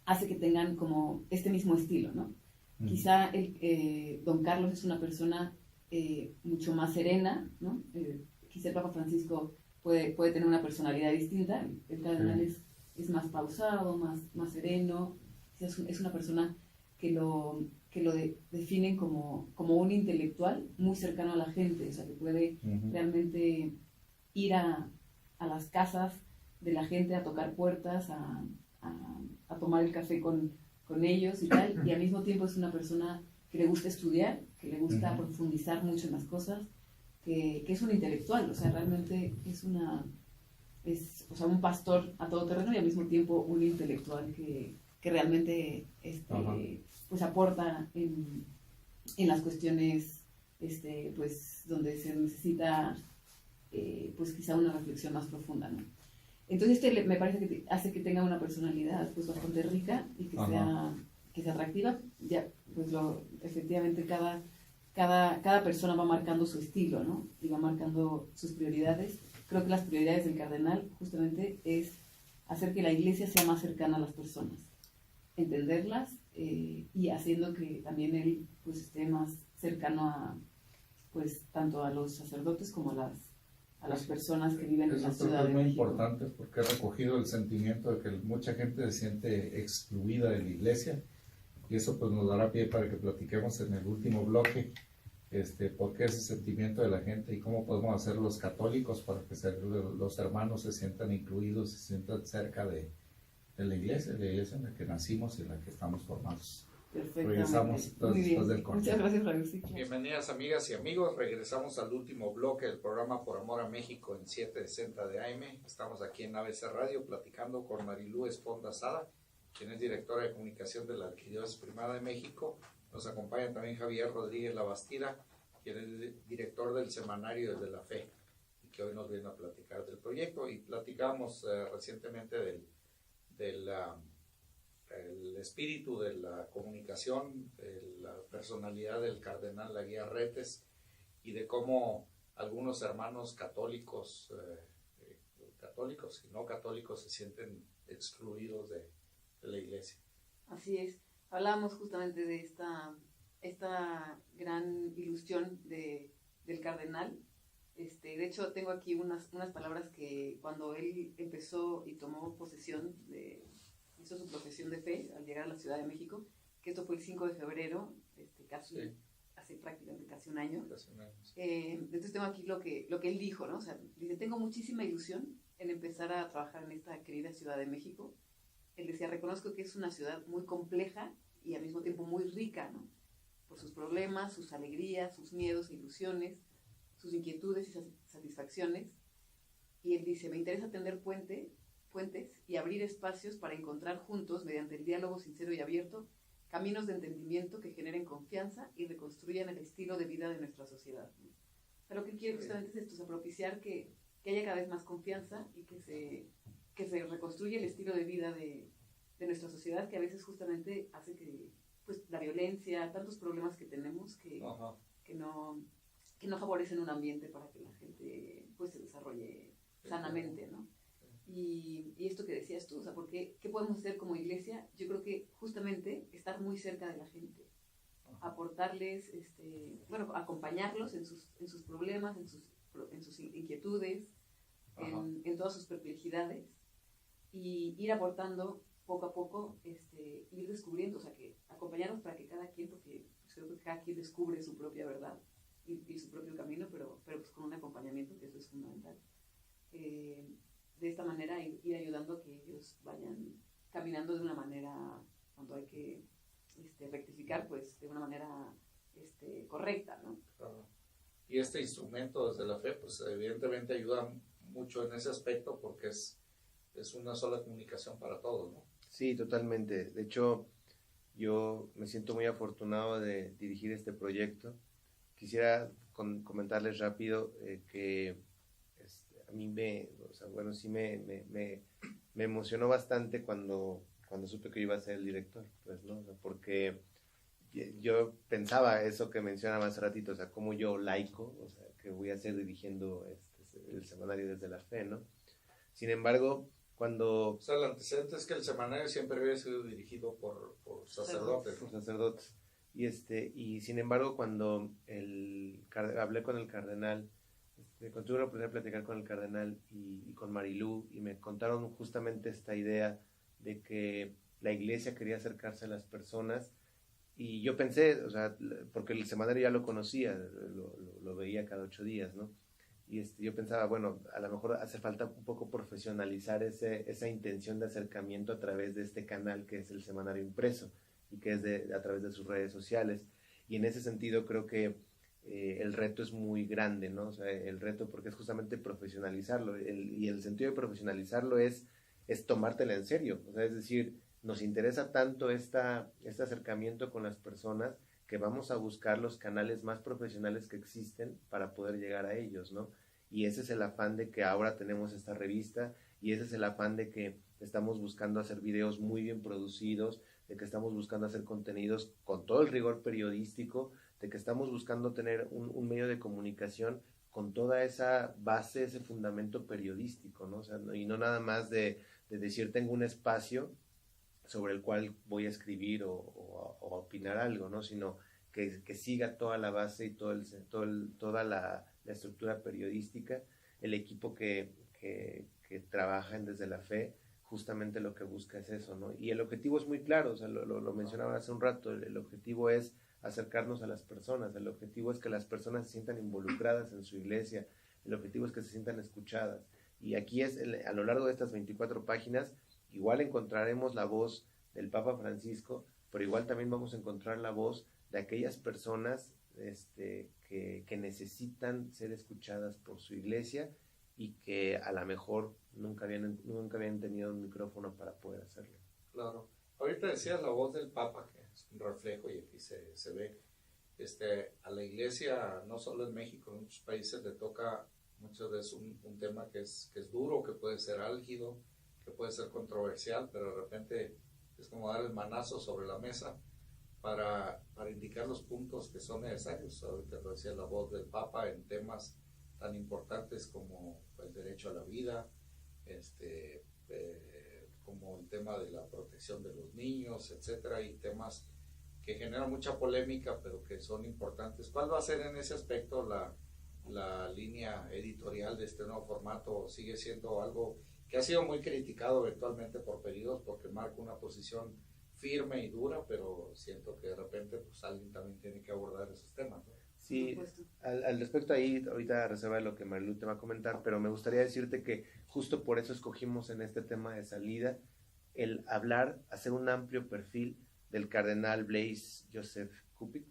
B: hace que tengan como este mismo estilo, ¿no? Quizá don Carlos es una persona mucho más serena, ¿no? Quizá el Papa Francisco puede tener una personalidad distinta. El cardenal es más pausado, más sereno. Es una persona que lo definen como un intelectual muy cercano a la gente, o sea, que puede realmente ir a las casas de la gente, a tocar puertas, a tomar el café con ellos y tal, y al mismo tiempo es una persona que le gusta estudiar, que le gusta profundizar mucho en las cosas, que es un intelectual, o sea, realmente es un pastor a todo terreno y al mismo tiempo un intelectual que realmente pues aporta en las cuestiones pues donde se necesita pues quizá una reflexión más profunda, ¿no? Entonces me parece que hace que tenga una personalidad pues bastante rica y que sea atractiva. Ya pues efectivamente cada persona va marcando su estilo, ¿no? Y va marcando sus prioridades. Creo que las prioridades del cardenal justamente es hacer que la iglesia sea más cercana a las personas, entenderlas, y haciendo que también él pues esté más cercano pues tanto a los sacerdotes como a las personas que viven en la ciudad de México. Eso es muy
A: importante, porque he recogido el sentimiento de que mucha gente se siente excluida de la iglesia, y eso pues nos dará pie para que platiquemos en el último bloque por qué ese sentimiento de la gente y cómo podemos hacer los católicos para que los hermanos se sientan incluidos, se sientan cerca de la iglesia en la que nacimos y en la que estamos formados. Regresamos después del corte.
B: Muchas gracias, Radio Ciclo.
A: Bienvenidas, amigas y amigos. Regresamos al último bloque del programa Por Amor a México en 760 de AM. Estamos aquí en ABC Radio platicando con Marilú Esponda Sada, quien es directora de comunicación de la Arquidiócesis Primada de México. Nos acompaña también Javier Rodríguez Labastida, quien es director del Semanario de la Fe, y que hoy nos viene a platicar del proyecto. Y platicamos recientemente del el espíritu de la comunicación, de la personalidad del cardenal Ayarretes, y de cómo algunos hermanos católicos y no católicos se sienten excluidos de la iglesia.
B: Así es. Hablábamos justamente de esta gran ilusión del cardenal. De hecho, tengo aquí unas palabras que cuando él empezó y tomó posesión hizo su profesión de fe al llegar a la Ciudad de México, que esto fue el 5 de febrero, hace prácticamente casi un año. Entonces tengo aquí lo que él dijo, ¿no? O sea, dice, tengo muchísima ilusión en empezar a trabajar en esta querida Ciudad de México. él decía, reconozco que es una ciudad muy compleja y al mismo tiempo muy rica, ¿no? Por sus problemas, sus alegrías, sus miedos, ilusiones, sus inquietudes y satisfacciones. Y él dice, me interesa tender puentes y abrir espacios para encontrar juntos, mediante el diálogo sincero y abierto, caminos de entendimiento que generen confianza y reconstruyan el estilo de vida de nuestra sociedad. O sea, lo que él quiere justamente es esto, o sea, propiciar que haya cada vez más confianza y que se reconstruya el estilo de vida de nuestra sociedad, que a veces justamente hace que pues, la violencia, tantos problemas que tenemos que no favorecen un ambiente para que la gente pues, se desarrolle sanamente, ¿no? Y esto que decías tú, o sea, porque ¿qué podemos hacer como iglesia? Yo creo que justamente estar muy cerca de la gente, aportarles, acompañarlos en sus problemas, en sus inquietudes, en todas sus perplejidades, y ir aportando poco a poco, ir descubriendo, o sea, que acompañarlos para que cada quien, porque creo que cada quien descubre su propia verdad y su propio camino, pero pues con un acompañamiento, que eso es fundamental. De esta manera ir ayudando a que ellos vayan caminando de una manera, cuando hay que rectificar, pues de una manera correcta, ¿no?
A: Y este instrumento desde la fe, pues evidentemente ayuda mucho en ese aspecto porque es una sola comunicación para todos, ¿no?
C: Sí, totalmente. De hecho, yo me siento muy afortunado de dirigir este proyecto. Quisiera comentarles rápido que a mí me emocionó bastante cuando supe que iba a ser el director, pues, ¿no? O sea, porque yo pensaba eso que mencionaba hace ratito, o sea, como yo laico, o sea, que voy a ser dirigiendo el semanario desde la fe, ¿no? Sin embargo,
A: o sea, el antecedente es que el semanario siempre había sido dirigido por sacerdotes.
C: Por sacerdotes. Y sin embargo, cuando hablé con el cardenal, tuve la oportunidad de platicar con el cardenal y con Marilú, y me contaron justamente esta idea de que la iglesia quería acercarse a las personas, y yo pensé, o sea, porque el semanario ya lo conocía, lo veía cada 8 días, ¿no? Y yo pensaba, bueno, a lo mejor hace falta un poco profesionalizar esa intención de acercamiento a través de este canal que es el semanario impreso y que es a través de sus redes sociales. Y en ese sentido creo que el reto es muy grande, ¿no? O sea, el reto porque es justamente profesionalizarlo. Y el sentido de profesionalizarlo es tomártela en serio. O sea, es decir, nos interesa tanto este acercamiento con las personas que vamos a buscar los canales más profesionales que existen para poder llegar a ellos, ¿no? Y ese es el afán de que ahora tenemos esta revista, y ese es el afán de que estamos buscando hacer videos muy bien producidos, de que estamos buscando hacer contenidos con todo el rigor periodístico, de que estamos buscando tener un medio de comunicación con toda esa base, ese fundamento periodístico, ¿no? O sea, y no nada más de decir tengo un espacio sobre el cual voy a escribir o opinar algo, ¿no? Sino que siga toda la base y toda la estructura periodística. El equipo que trabaja Desde la Fe justamente lo que busca es eso, ¿no? Y el objetivo es muy claro, o sea, lo mencionaba hace un rato, el objetivo es acercarnos a las personas, el objetivo es que las personas se sientan involucradas en su iglesia, el objetivo es que se sientan escuchadas. Y aquí a lo largo de estas 24 páginas, igual encontraremos la voz del Papa Francisco, pero igual también vamos a encontrar la voz de aquellas personas que necesitan ser escuchadas por su iglesia y que a lo mejor nunca habían tenido un micrófono para poder hacerlo.
A: Claro. Ahorita decías la voz del Papa, que es un reflejo y aquí se ve. A la iglesia, no solo en México, en muchos países le toca muchas veces un tema que es duro, que puede ser álgido, que puede ser controversial, pero de repente es como dar el manazo sobre la mesa para indicar los puntos que son necesarios. Ahorita lo decía la voz del Papa en temas tan importantes como el derecho a la vida, como el tema de la protección de los niños, etcétera, y temas que generan mucha polémica, pero que son importantes. ¿Cuál va a ser en ese aspecto la línea editorial de este nuevo formato? ¿Sigue siendo algo que ha sido muy criticado eventualmente por periodos porque marca una posición firme y dura, pero siento que de repente pues alguien también tiene que abordar esos temas, ¿no?
C: Sí, al respecto ahí, ahorita reserva lo que Marilu te va a comentar, pero me gustaría decirte que justo por eso escogimos en este tema de salida el hablar, hacer un amplio perfil del cardenal Blaise Joseph Kupik,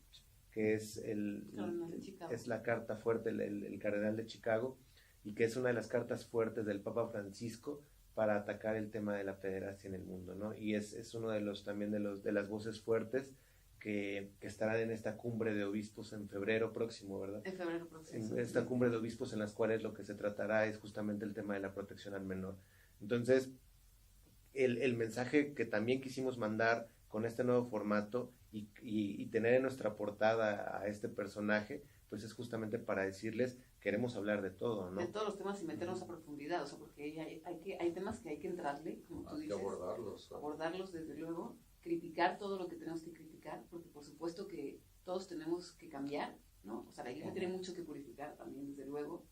C: que es, es la carta fuerte, el cardenal de Chicago, y que es una de las cartas fuertes del Papa Francisco para atacar el tema de la pederastia en el mundo, ¿no? Y es uno de los también de las voces fuertes que estarán en esta cumbre de obispos en febrero próximo, ¿verdad?
B: En febrero próximo.
C: En esta cumbre de obispos en las cuales lo que se tratará es justamente el tema de la protección al menor. Entonces, el mensaje que también quisimos mandar con este nuevo formato y tener en nuestra portada a este personaje, pues es justamente para decirles, queremos hablar de todo, ¿no?
B: De todos los temas y meternos a profundidad, o sea, porque hay temas que hay que entrarle, como tú dices.
A: Hay que
B: abordarlos desde luego, criticar todo lo que tenemos que criticar, porque por supuesto que todos tenemos que cambiar, ¿no? O sea, la iglesia tiene mucho que purificar también, desde luego,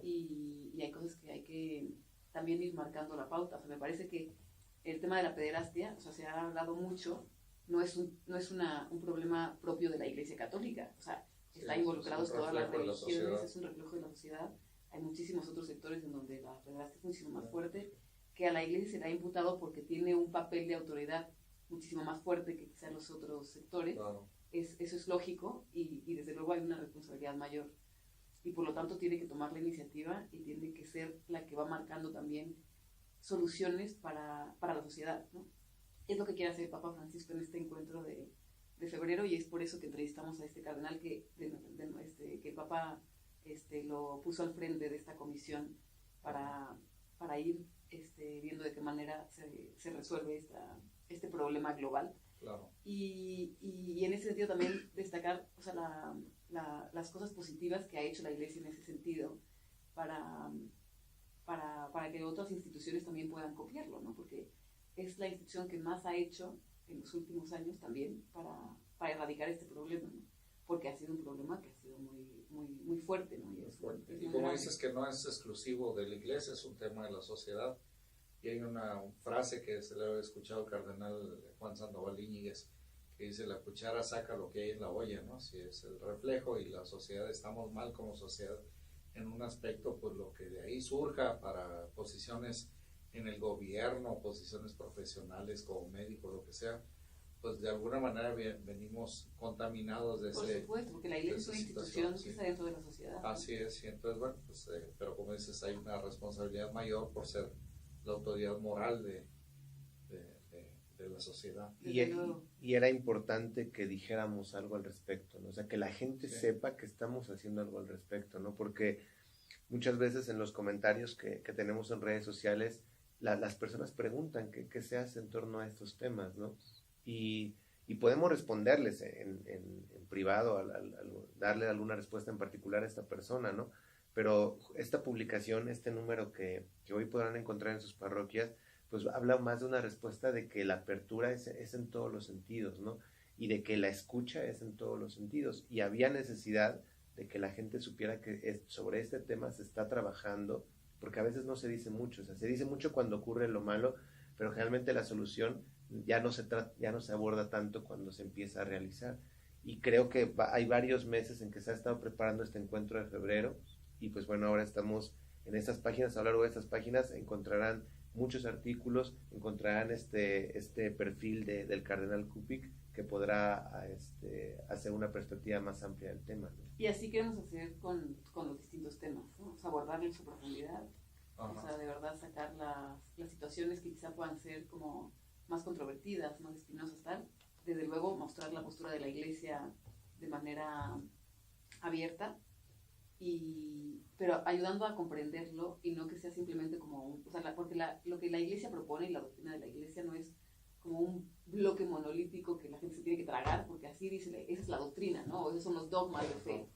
B: y hay cosas que hay que también ir marcando la pauta. O sea, me parece que el tema de la pederastia, o sea, se ha hablado mucho, no es un problema propio de la Iglesia Católica, o sea, está involucrados todas las religiones, es un reflejo de la sociedad. Hay muchísimos otros sectores en donde la pederastia es muchísimo más fuerte, que a la Iglesia se le ha imputado porque tiene un papel de autoridad muchísimo más fuerte que quizás los otros sectores. Claro. Eso es lógico y desde luego hay una responsabilidad mayor. Y por lo tanto tiene que tomar la iniciativa y tiene que ser la que va marcando también soluciones para la sociedad, ¿no? Es lo que quiere hacer el Papa Francisco en este encuentro de febrero, y es por eso que entrevistamos a este cardenal que el Papa lo puso al frente de esta comisión para ir viendo de qué manera se resuelve este problema global.
A: Claro.
B: Y en ese sentido también destacar, o sea, las cosas positivas que ha hecho la Iglesia en ese sentido para que otras instituciones también puedan copiarlo, ¿no? Porque es la institución que más ha hecho en los últimos años también para erradicar este problema, ¿no? Porque ha sido un problema que ha sido muy, muy, muy fuerte, ¿no?
A: Y como grave. Dices que no es exclusivo de la Iglesia, es un tema de la sociedad. Y hay una frase que se le había escuchado al cardenal Juan Sandoval Íñiguez, que dice: la cuchara saca lo que hay en la olla, ¿no? Si es el reflejo y la sociedad, estamos mal como sociedad en un aspecto, pues lo que de ahí surja para posiciones en el gobierno, posiciones profesionales como médicos, lo que sea, pues de alguna manera venimos contaminados de
B: Por supuesto, porque la Iglesia es una institución que está dentro de la sociedad.
A: Así es, y entonces, bueno, pues, pero como dices, hay una responsabilidad mayor por ser la autoridad moral de la sociedad.
C: Y era importante que dijéramos algo al respecto, ¿no? O sea, que la gente sepa que estamos haciendo algo al respecto, ¿no? Porque muchas veces en los comentarios que tenemos en redes sociales, las personas preguntan qué se hace en torno a estos temas, ¿no? Y podemos responderles en privado, darle alguna respuesta en particular a esta persona, ¿no? Pero esta publicación, este número que hoy podrán encontrar en sus parroquias, pues habla más de una respuesta de que la apertura es en todos los sentidos, ¿no? Y de que la escucha es en todos los sentidos. Y había necesidad de que la gente supiera que sobre este tema se está trabajando, porque a veces no se dice mucho. O sea, se dice mucho cuando ocurre lo malo, pero generalmente la solución ya no se aborda tanto cuando se empieza a realizar. Y creo que hay varios meses en que se ha estado preparando este encuentro de febrero, y pues bueno, ahora estamos en estas páginas. A lo largo de estas páginas encontrarán muchos artículos, encontrarán este perfil del cardenal Kupik, que podrá hacer una perspectiva más amplia del tema, ¿no?
B: Y así queremos hacer con los distintos temas, ¿no? O sea, abordarlo en su profundidad. Ajá. O sea, de verdad sacar las situaciones que quizá puedan ser como más controvertidas, más espinosas, tal. Desde luego mostrar la postura de la Iglesia de manera abierta, pero ayudando a comprenderlo y no que sea simplemente como o sea, porque lo que la Iglesia propone y la doctrina de la Iglesia no es como un bloque monolítico que la gente se tiene que tragar, porque así dice, esa es la doctrina, ¿no? O esos son los dogmas de fe.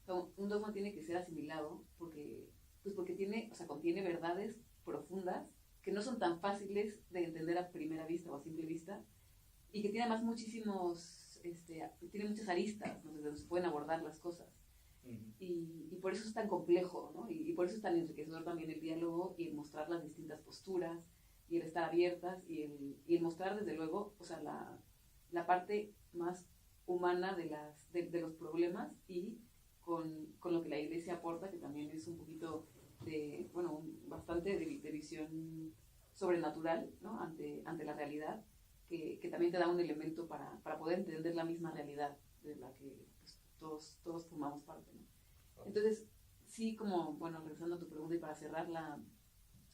B: O sea, un dogma tiene que ser asimilado porque contiene verdades profundas que no son tan fáciles de entender a primera vista o a simple vista, y que tiene además tiene muchas aristas, ¿no? Desde donde se pueden abordar las cosas. Y por eso es tan complejo, ¿no? Y por eso es tan enriquecedor también el diálogo y el mostrar las distintas posturas y el estar abiertas y el mostrar desde luego, o sea, la parte más humana de los problemas, y con lo que la Iglesia aporta, que también es un poquito bastante de visión sobrenatural, ¿no? ante la realidad, que también te da un elemento para poder entender la misma realidad de la que pues, todos formamos parte, ¿no? Entonces, sí, como, bueno, regresando a tu pregunta y para cerrar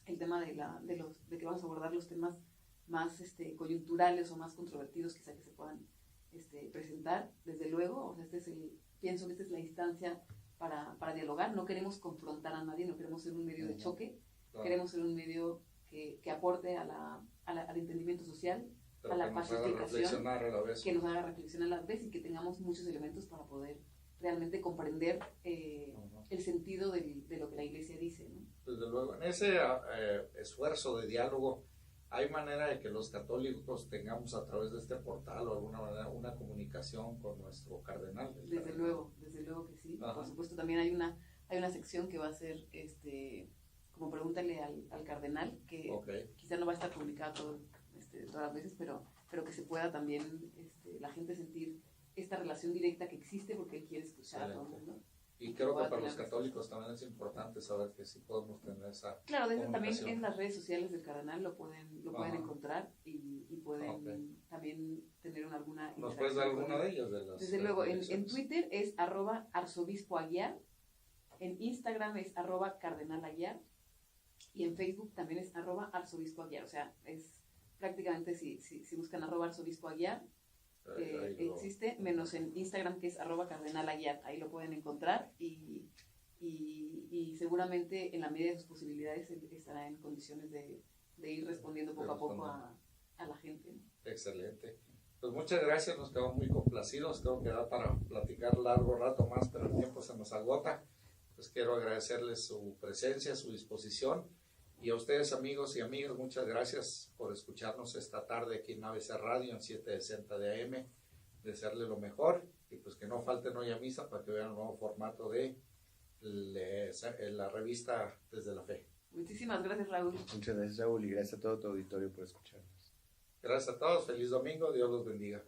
B: el tema de que vamos a abordar los temas más coyunturales o más controvertidos quizá que se puedan presentar, desde luego, o sea, pienso que esta es la instancia para dialogar. No queremos confrontar a nadie, no queremos ser un medio de choque, queremos ser un medio que aporte al entendimiento social,
A: pero
B: a la pacificación,
A: que
B: nos haga reflexionar a la vez y que tengamos muchos elementos para poder realmente comprender el sentido de lo que la Iglesia dice, ¿no?
A: Desde luego, en ese esfuerzo de diálogo, ¿hay manera de que los católicos tengamos a través de este portal o alguna manera una comunicación con nuestro cardenal?
B: Desde luego que sí. Ajá. Por supuesto, también hay una sección que va a ser como pregúntale al cardenal, que quizá no va a estar publicada todas las veces, pero que se pueda también la gente sentir esta relación directa que existe porque él quiere escuchar a todo el mundo.
A: Y creo que para los católicos también es importante saber que sí podemos tener esa
B: también en las redes sociales del cardenal lo pueden encontrar y pueden también tener alguna interacción.
A: ¿Nos puedes dar alguna de ellas?
B: Desde luego, en Twitter es @arzobispoaguiar, en Instagram es @cardenalaguiar y en Facebook también es @arzobispoaguiar. O sea, es prácticamente si buscan @arzobispoaguiar, existe, menos en Instagram que es @cardenalaguiar, ahí lo pueden encontrar y seguramente en la medida de sus posibilidades estará en condiciones de ir respondiendo poco a poco a la gente, ¿no?
A: Excelente. Pues muchas gracias, nos quedamos muy complacidos, creo que da para platicar largo rato más, pero el tiempo se nos agota. Pues quiero agradecerles su presencia, su disposición. Y a ustedes, amigos y amigas, muchas gracias por escucharnos esta tarde aquí en ABC Radio en 760 de AM. Desearle lo mejor y pues que no falten hoy a misa para que vean el nuevo formato de la revista Desde la Fe.
B: Muchísimas gracias, Raúl.
C: Muchas gracias, Raúl, y gracias a todo tu auditorio por escucharnos.
A: Gracias a todos, feliz domingo, Dios los bendiga.